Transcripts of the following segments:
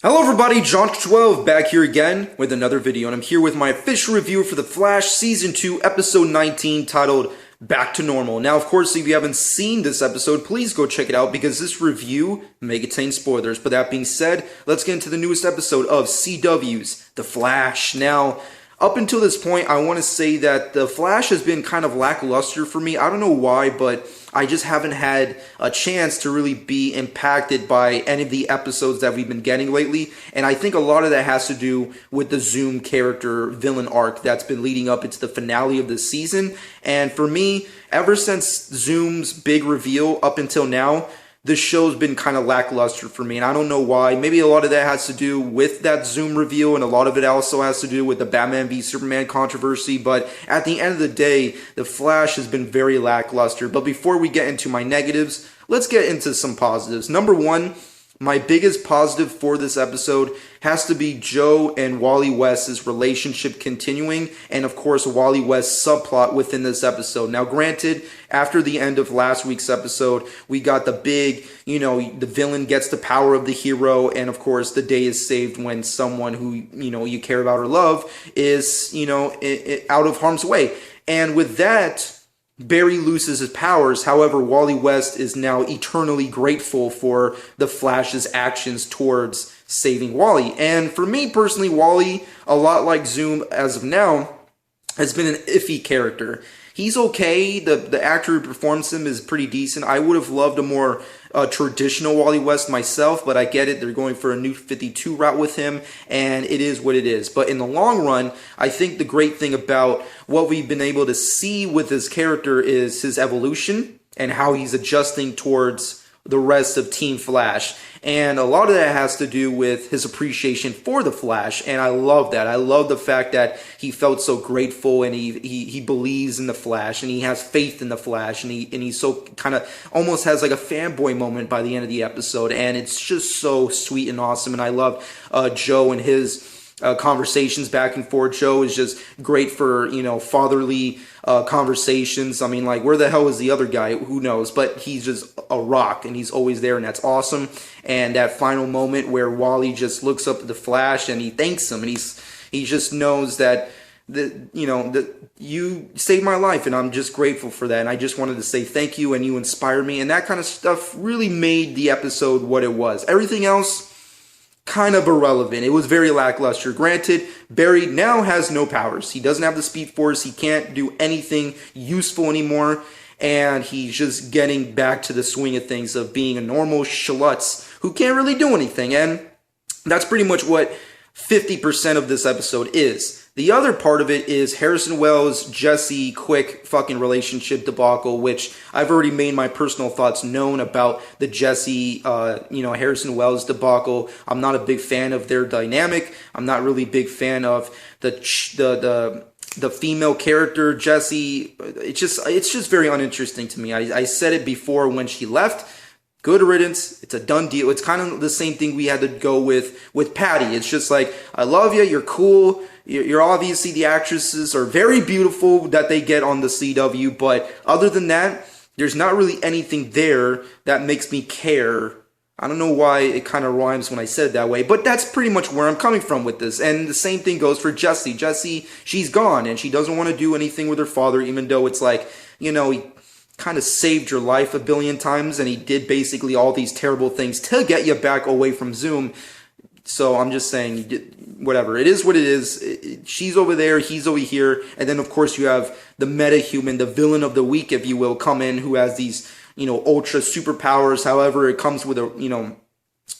Hello everybody, John12 back here again with another video, and I'm here with my official review for The Flash Season 2, Episode 19, titled Back to Normal. Now, of course, if you haven't seen this episode, please go check it out, because this review may contain spoilers. But that being said, let's get into the newest episode of CW's The Flash. Now, up until this point, I want to say that The Flash has been kind of lackluster for me. I don't know why, but I just haven't had a chance to really be impacted by any of the episodes that we've been getting lately. And I think a lot of that has to do with the Zoom character villain arc that's been leading up into the finale of the season. And for me, ever since Zoom's big reveal up until now, this show's been kind of lackluster for me, and I don't know why. Maybe a lot of that has to do with that Zoom reveal, and a lot of it also has to do with the Batman v Superman controversy, but at the end of the day, The Flash has been very lackluster. But before we get into my negatives, let's get into some positives. Number one, my biggest positive for this episode has to be Joe and Wally West's relationship continuing, and of course Wally West's subplot within this episode. Now granted, after the end of last week's episode, we got the big, the villain gets the power of the hero, and of course the day is saved when someone who, you care about or love is, out of harm's way. And with that, Barry loses his powers. However, Wally West is now eternally grateful for the Flash's actions towards saving Wally. And for me personally, Wally, a lot like Zoom as of now, has been an iffy character. He's okay. The actor who performs him is pretty decent. I would have loved a more traditional Wally West myself, but I get it. They're going for a new 52 route with him, and it is what it is. But in the long run, I think the great thing about what we've been able to see with his character is his evolution and how he's adjusting towards the rest of Team Flash. And a lot of that has to do with his appreciation for the Flash, and I love that. I love the fact that he felt so grateful, and he believes in the Flash, and he has faith in the Flash, and he's so kind of almost has like a fanboy moment by the end of the episode, and it's just so sweet and awesome. And I love Joe and his conversations back and forth. Joe is just great for, fatherly conversations. I mean, like, where the hell is the other guy? Who knows? But he's just a rock, and he's always there, and that's awesome. And that final moment where Wally just looks up at the Flash and he thanks him, and he just knows that that you saved my life, and I'm just grateful for that. And I just wanted to say thank you, and you inspired me, and that kind of stuff really made the episode what it was. Everything else, kind of irrelevant. It was very lackluster. Granted, Barry now has no powers. He doesn't have the Speed Force. He can't do anything useful anymore, and he's just getting back to the swing of things of being a normal schluts who can't really do anything. And that's pretty much what 50% of this episode is. The other part of it is Harrison Wells' Jesse quick fucking relationship debacle, which I've already made my personal thoughts known about the Jesse, Harrison Wells debacle. I'm not a big fan of their dynamic. I'm not really a big fan of the female character, Jesse. It's just very uninteresting to me. I said it before when she left. Good riddance. It's a done deal. It's kind of the same thing we had to go with Patty. It's just like, I love you. You're cool. You're obviously, the actresses are very beautiful that they get on the CW. But other than that, there's not really anything there that makes me care. I don't know why it kind of rhymes when I said it that way, but that's pretty much where I'm coming from with this. And the same thing goes for Jessie. Jessie, she's gone, and she doesn't want to do anything with her father, even though it's like, he kind of saved your life a billion times, and he did basically all these terrible things to get you back away from Zoom. So I'm just saying, whatever. It is what it is. She's over there, he's over here, and then of course you have the meta-human, the villain of the week, if you will, come in, who has these, ultra superpowers. However, it comes with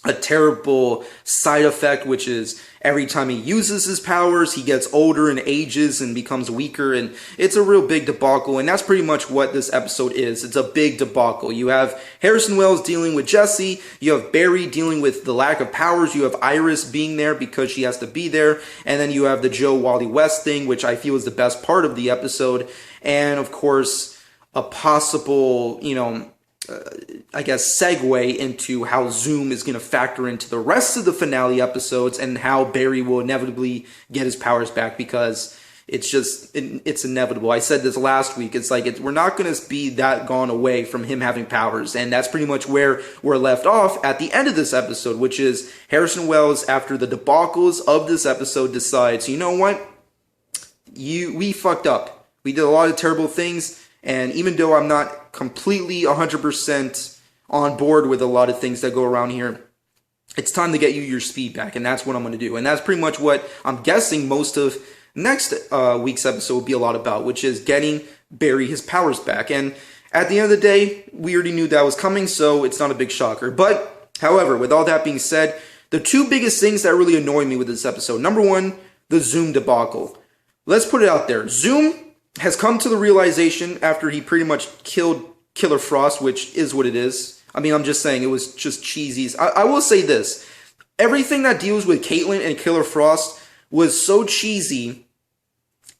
a terrible side effect, which is every time he uses his powers, he gets older and ages and becomes weaker, and it's a real big debacle. And that's pretty much what this episode is. It's a big debacle. You have Harrison Wells dealing with Jesse, you have Barry dealing with the lack of powers, you have Iris being there because she has to be there, and then you have the Joe Wally West thing, which I feel is the best part of the episode, and of course a possible, I guess, segue into how Zoom is going to factor into the rest of the finale episodes, and how Barry will inevitably get his powers back, because it's inevitable. I said this last week. It's like we're not going to be that gone away from him having powers, and that's pretty much where we're left off at the end of this episode, which is Harrison Wells, after the debacles of this episode, decides, you know what, we fucked up. We did a lot of terrible things, and even though I'm not completely 100% on board with a lot of things that go around here, it's time to get you your speed back, and that's what I'm going to do. And that's pretty much what I'm guessing most of next week's episode will be a lot about, which is getting Barry his powers back. And at the end of the day, we already knew that was coming, so it's not a big shocker. But, however, with all that being said, the two biggest things that really annoy me with this episode, number one, the Zoom debacle. Let's put it out there. Zoom has come to the realization after he pretty much killed Killer Frost, which is what it is. I mean, I'm just saying, it was just cheesy. I will say this. Everything that deals with Caitlyn and Killer Frost was so cheesy,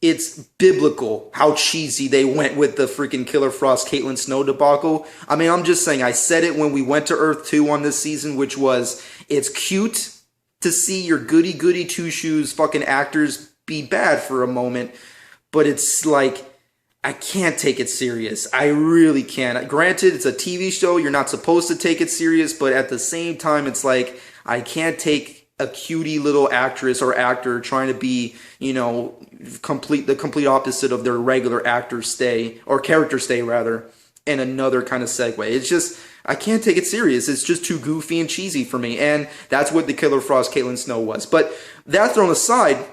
it's biblical how cheesy they went with the freaking Killer Frost Caitlyn Snow debacle. I mean, I'm just saying, I said it when we went to Earth 2 on this season, which was, it's cute to see your goody-goody two-shoes fucking actors be bad for a moment, but it's like, I can't take it serious. I really can't. Granted, it's a TV show, you're not supposed to take it serious, but at the same time, it's like, I can't take a cutie little actress or actor trying to be, you know, the complete opposite of their regular actor stay, or character stay rather, in another kind of segue. It's just, I can't take it serious. It's just too goofy and cheesy for me, and that's what the Killer Frost Caitlyn Snow was. But that thrown aside,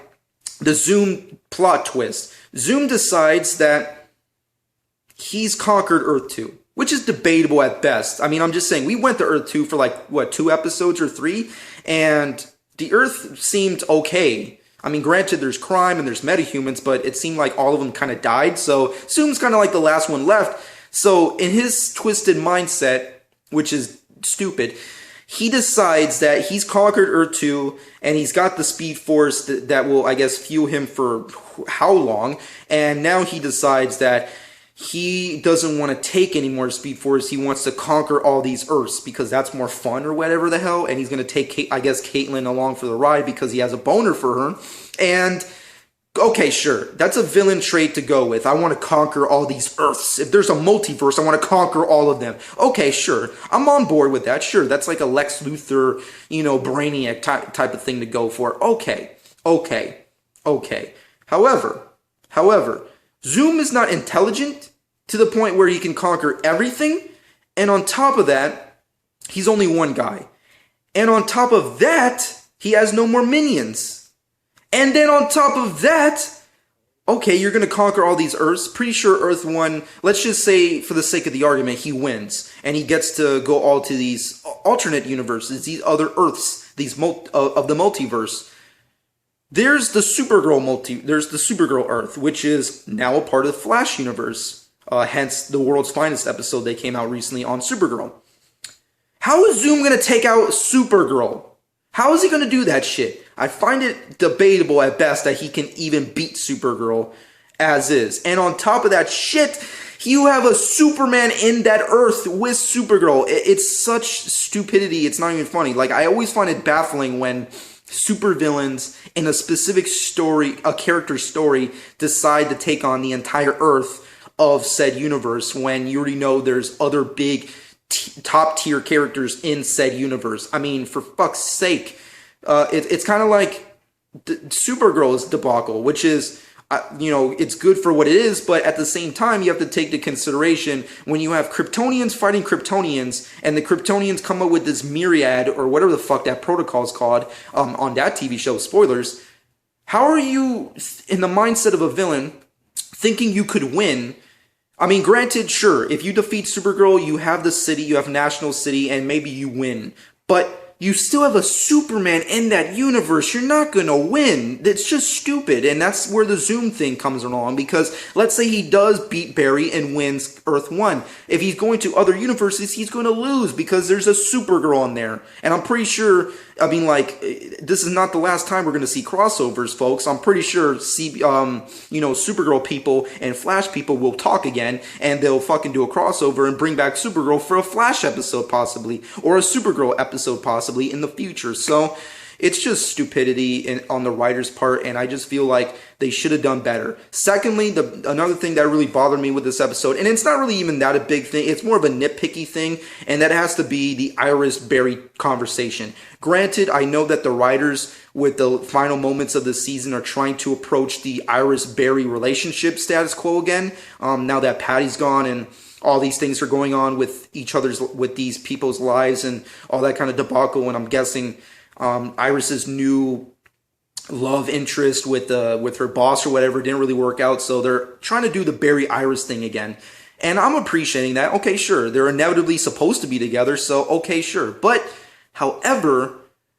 the Zoom plot twist. Zoom decides that he's conquered Earth 2, which is debatable at best. I mean, I'm just saying, we went to Earth 2 for like, what, 2 episodes or 3? And the Earth seemed okay. I mean, granted, there's crime and there's metahumans, but it seemed like all of them kind of died. So Zoom's kind of like the last one left. So in his twisted mindset, which is stupid, he decides that he's conquered Earth 2 and he's got the Speed Force that will, I guess, fuel him for how long. And now he decides that he doesn't want to take any more Speed Force. He wants to conquer all these Earths because that's more fun or whatever the hell. And he's going to take, I guess, Caitlyn along for the ride because he has a boner for her. And, okay, sure, that's a villain trait to go with. I want to conquer all these Earths. If there's a multiverse, I want to conquer all of them. Okay, sure, I'm on board with that. Sure, that's like a Lex Luthor, you know, Brainiac type of thing to go for. Okay. However, Zoom is not intelligent to the point where he can conquer everything, and on top of that, he's only one guy. And on top of that, he has no more minions. And then on top of that, okay, you're going to conquer all these Earths. Pretty sure Earth 1, let's just say, for the sake of the argument, he wins. And he gets to go all to these alternate universes, these other Earths, these of the multiverse. There's the Supergirl Earth, which is now a part of the Flash universe. Hence the World's Finest episode that came out recently on Supergirl. How is Zoom going to take out Supergirl? How is he going to do that shit? I find it debatable at best that he can even beat Supergirl as is. And on top of that shit, you have a Superman in that Earth with Supergirl. It's such stupidity, it's not even funny. Like, I always find it baffling when supervillains in a specific story, a character story, decide to take on the entire Earth of said universe when you already know there's other big top tier characters in said universe. I mean, for fuck's sake, it's kind of like Supergirl's debacle, which is, you know, it's good for what it is, but at the same time, you have to take into consideration when you have Kryptonians fighting Kryptonians, and the Kryptonians come up with this myriad, or whatever the fuck that protocol is called, on that TV show, spoilers. How are you, in the mindset of a villain, thinking you could win? I mean, granted, sure, if you defeat Supergirl, you have the city, you have National City, and maybe you win. But you still have a Superman in that universe. You're not gonna win. It's just stupid, and that's where the Zoom thing comes along, because let's say he does beat Barry and wins Earth 1. If he's going to other universes, he's gonna lose because there's a Supergirl in there. And I'm pretty sure, I mean, like, this is not the last time we're gonna see crossovers, folks. I'm pretty sure, you know, Supergirl people and Flash people will talk again, and they'll fucking do a crossover and bring back Supergirl for a Flash episode possibly, or a Supergirl episode possibly in the future. So It's just stupidity on the writer's part, and I just feel like they should have done better. Secondly, another thing that really bothered me with this episode, and it's not really even that a big thing, it's more of a nitpicky thing, and that has to be the Iris Barry conversation. Granted, I know that the writers with the final moments of the season are trying to approach the Iris Barry relationship status quo again, now that Patty's gone and all these things are going on with with these people's lives and all that kind of debacle. And I'm guessing Iris's new love interest with her boss or whatever didn't really work out, so they're trying to do the Barry Iris thing again. And I'm appreciating that. Okay, sure, they're inevitably supposed to be together, so okay, sure. But however,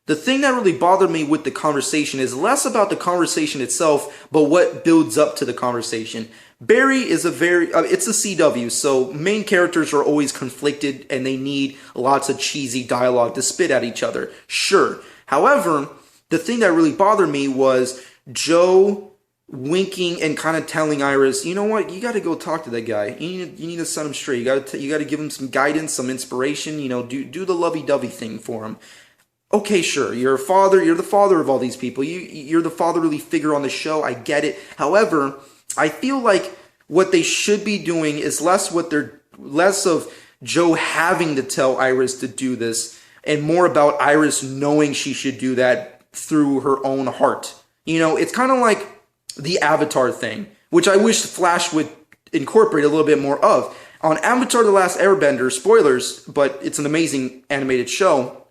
the thing that really bothered me with the conversation is less about the conversation itself, but what builds up to the conversation. Barry is it's a CW, so main characters are always conflicted and they need lots of cheesy dialogue to spit at each other. Sure. However, the thing that really bothered me was Joe winking and kind of telling Iris, you know what, you got to go talk to that guy. You need to set him straight. You got to give him some guidance, some inspiration. Do the lovey-dovey thing for him. Okay, sure, you're the father of all these people. You're the fatherly figure on the show. I get it. However, I feel like what they should be doing is less of Joe having to tell Iris to do this and more about Iris knowing she should do that through her own heart. It's kind of like the Avatar thing, which I wish Flash would incorporate a little bit more of. On Avatar: The Last Airbender, spoilers, but it's an amazing animated show.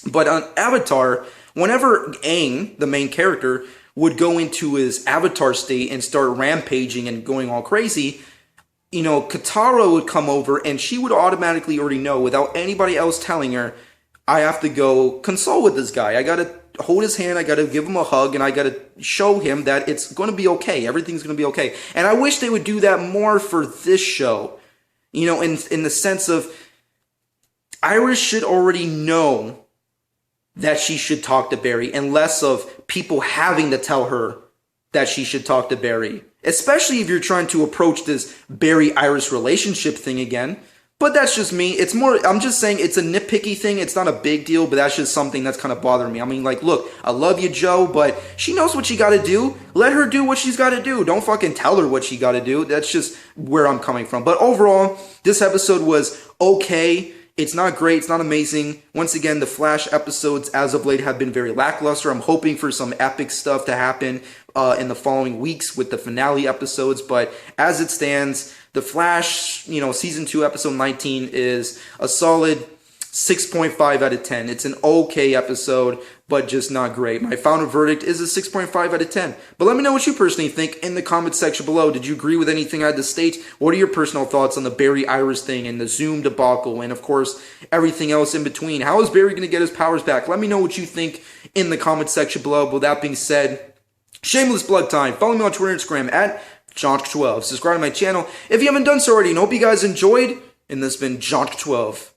But on Avatar, whenever Aang, the main character, would go into his avatar state and start rampaging and going all crazy, Katara would come over and she would automatically already know without anybody else telling her, I have to go console with this guy. I got to hold his hand, I got to give him a hug, and I got to show him that it's going to be okay. Everything's going to be okay. And I wish they would do that more for this show. In the sense of Iris should already know that she should talk to Barry, and less of people having to tell her that she should talk to Barry. Especially if you're trying to approach this Barry-Iris relationship thing again. But that's just me. I'm just saying it's a nitpicky thing. It's not a big deal, but that's just something that's kind of bothering me. I mean, like, look, I love you, Joe, but she knows what she got to do. Let her do what she's got to do. Don't fucking tell her what she got to do. That's just where I'm coming from. But overall, this episode was okay. It's not great. It's not amazing. Once again, the Flash episodes as of late have been very lackluster. I'm hoping for some epic stuff to happen in the following weeks with the finale episodes. But as it stands, the Flash, season 2, episode 19 is a solid 6.5 out of 10. It's an okay episode, but just not great. My final verdict is a 6.5 out of 10. But let me know what you personally think in the comment section below. Did you agree with anything I had to state? What are your personal thoughts on the Barry Iris thing and the Zoom debacle and, of course, everything else in between? How is Barry going to get his powers back? Let me know what you think in the comment section below. But with that being said, shameless plug time. Follow me on Twitter and Instagram at Jonk12. Subscribe to my channel if you haven't done so already. And hope you guys enjoyed. And this has been Jonk12.